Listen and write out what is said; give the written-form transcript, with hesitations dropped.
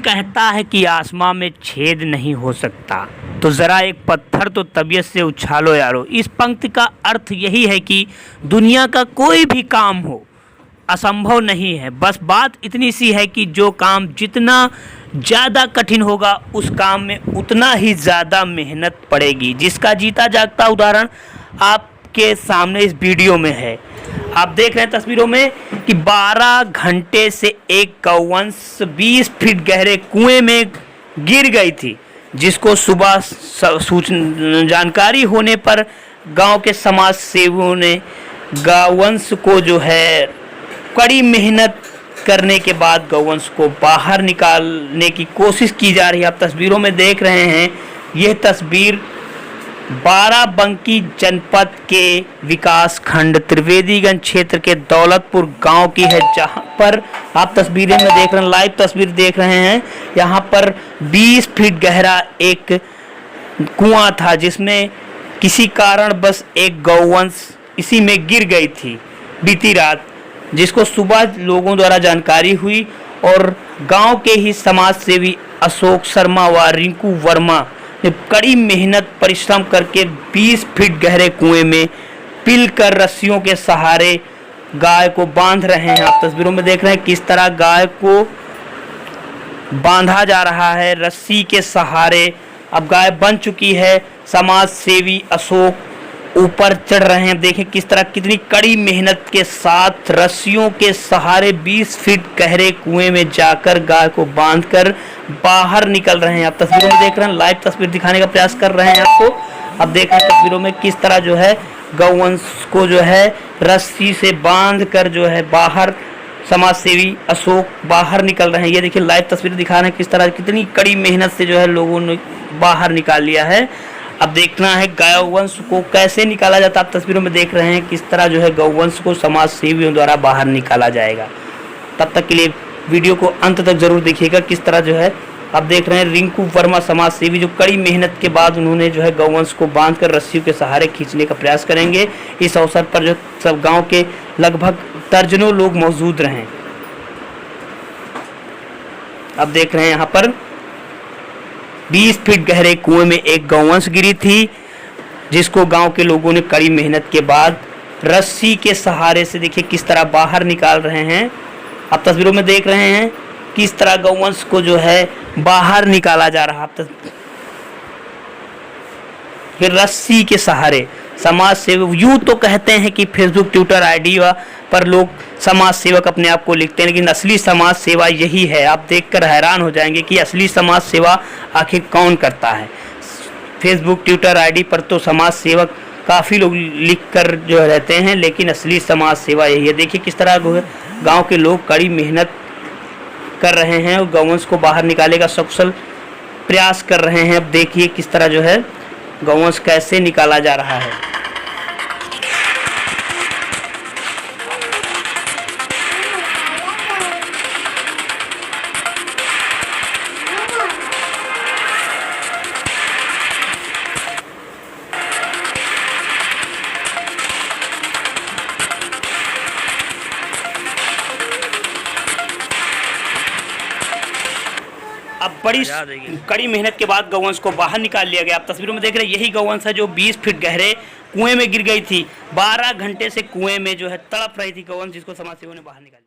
कहता है कि आसमां में छेद नहीं हो सकता, तो ज़रा एक पत्थर तो तबीयत से उछालो यारो। इस पंक्ति का अर्थ यही है कि दुनिया का कोई भी काम हो असंभव नहीं है, बस बात इतनी सी है कि जो काम जितना ज़्यादा कठिन होगा उस काम में उतना ही ज़्यादा मेहनत पड़ेगी। जिसका जीता जागता उदाहरण आपके सामने इस वीडियो में है। आप देख रहे हैं तस्वीरों में कि 12 घंटे से एक गौवंश 20 फीट गहरे कुएं में गिर गई थी, जिसको सुबह जानकारी होने पर गांव के समाज सेवियों ने गौवंश को जो है कड़ी मेहनत करने के बाद गौवंश को बाहर निकालने की कोशिश की जा रही है। आप तस्वीरों में देख रहे हैं, यह तस्वीर बाराबंकी जनपद के विकास खंड त्रिवेदीगंज क्षेत्र के दौलतपुर गांव की है, जहां पर आप तस्वीरें में देख रहे हैं, लाइव तस्वीर देख रहे हैं। यहां पर 20 फीट गहरा एक कुआं था, जिसमें किसी कारण बस एक गौवंश इसी में गिर गई थी बीती रात, जिसको सुबह लोगों द्वारा जानकारी हुई और गांव के ही समाज सेवी अशोक शर्मा व रिंकू वर्मा ने कड़ी मेहनत परिश्रम करके 20 फीट गहरे कुएं में पिल कर रस्सियों के सहारे गाय को बांध रहे हैं। आप तस्वीरों में देख रहे हैं किस तरह गाय को बांधा जा रहा है रस्सी के सहारे। अब गाय बन चुकी है, समाज सेवी अशोक ऊपर चढ़ रहे हैं। देखें किस तरह कितनी कड़ी मेहनत के साथ रस्सियों के सहारे 20 फीट गहरे कुएं में जाकर गाय को बांधकर बाहर निकल रहे हैं। आप तस्वीरों में देख रहे हैं, लाइव तस्वीर दिखाने का प्रयास कर रहे हैं आपको। अब देख रहे हैं तस्वीरों में किस तरह जो है गौवंश को जो है रस्सी से बांध कर जो है बाहर समाज सेवी अशोक बाहर निकल रहे हैं। ये देखिए लाइव तस्वीर दिखा रहे हैं किस तरह कितनी कड़ी मेहनत से जो है लोगों ने बाहर निकाल लिया है। अब देखना है गौवंश को कैसे निकाला जाता है। आप तस्वीरों में देख रहे हैं किस तरह जो है गौवंश को समाज सेवियों द्वारा बाहर निकाला जाएगा। तब तक के लिए वीडियो को अंत तक जरूर देखिएगा। किस तरह जो है आप देख रहे हैं रिंकू वर्मा समाज सेवी जो कड़ी मेहनत के बाद उन्होंने जो है गौवंश को बांधकर रस्सियों के सहारे खींचने का प्रयास करेंगे। इस अवसर पर जो सब गाँव के लगभग दर्जनों लोग मौजूद रहे। अब देख रहे हैं यहाँ पर 20 फीट गहरे कुएं में एक गौवंश गिरी थी, जिसको गांव के लोगों ने कड़ी मेहनत के बाद रस्सी के सहारे से देखिए किस तरह बाहर निकाल रहे हैं। आप तस्वीरों में देख रहे हैं किस तरह गौवंश को जो है बाहर निकाला जा रहा है। फिर रस्सी के सहारे समाज सेवक, यूँ तो कहते हैं कि फेसबुक ट्विटर आईडी पर लोग समाज सेवक अपने आप को लिखते हैं, लेकिन असली समाज सेवा यही है। आप देखकर हैरान हो जाएंगे कि असली समाज सेवा आखिर कौन करता है। फेसबुक ट्विटर आईडी पर तो समाज सेवक काफ़ी लोग लिखकर जो रहते हैं, लेकिन असली समाज सेवा यही है। देखिए किस तरह गांव के लोग कड़ी मेहनत कर रहे हैं और गौवंश को बाहर निकालने का सकुशल प्रयास कर रहे हैं। अब देखिए किस तरह जो है गौवंश कैसे निकाला जा रहा है। अब बड़ी कड़ी मेहनत के बाद गौवंश को बाहर निकाल लिया गया। आप तस्वीरों में देख रहे हैं यही गौवंश है जो 20 फीट गहरे कुएं में गिर गई थी। 12 घंटे से कुएं में जो है तड़प रही थी गौवंश, जिसको समाज सेवियों ने बाहर निकाल लिया।